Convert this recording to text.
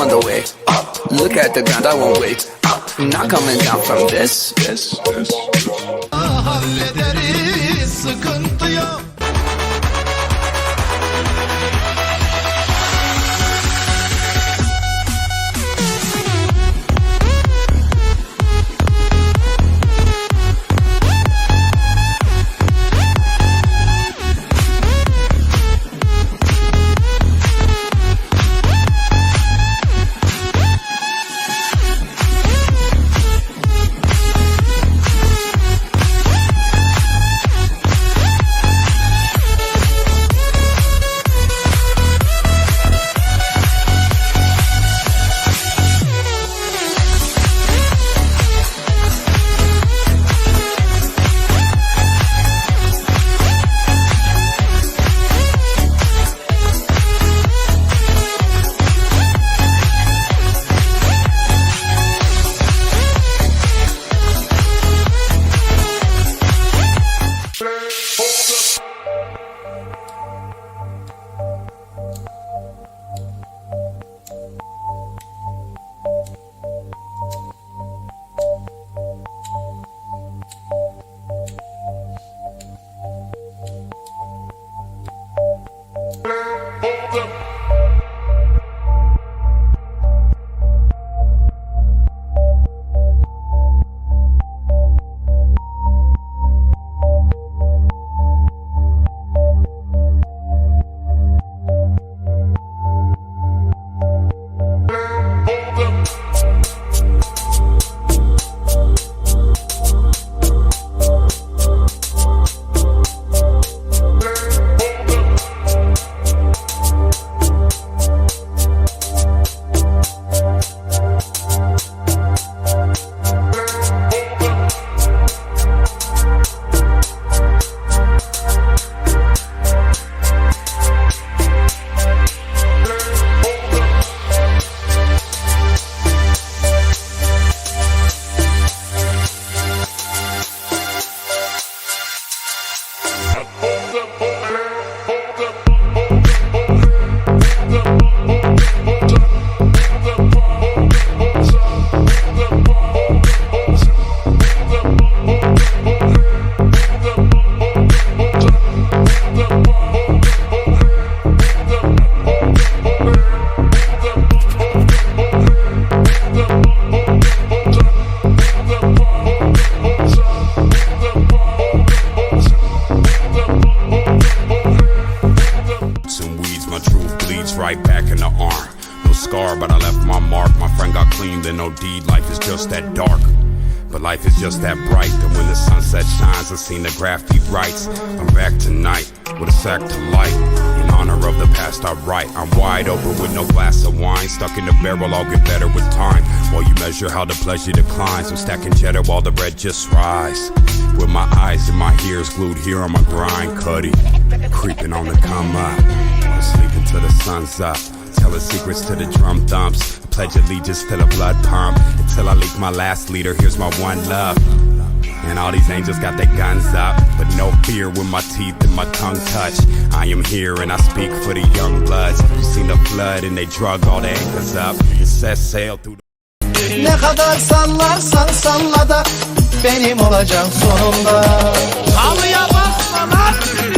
on the way. Look at the ground, I won't wait. Not coming down from this. Hallederiz, sıkıntı yok. right back in the arm. No scar, but I left my mark. My friend got clean, then no deed. Life is just that dark. But life is just that bright. And when the sunset shines, I've seen the graffiti rights. I'm back tonight with a sack to light. In honor of the past I write. I'm wide open with no glass of wine. Stuck in the barrel, I'll get better with time. While you measure how the pleasure declines. I'm stacking cheddar while the red just rise. With my eyes and my ears glued here on my grind. Cuddy, creeping on the come up. Sleeping till the sun's up. Telling secrets to the drum thumps. Pledge allegiance to the blood pump. Until I leak my last leader, here's my one love. And all these angels got their guns up. But no fear when my teeth and my tongue touch. I am here and I speak for the young bloods. You seen the flood and they drug all the anchors up. And set sail through the... Ne kadar sallarsan salla da benim olacak sonunda. Halıya bakma lan.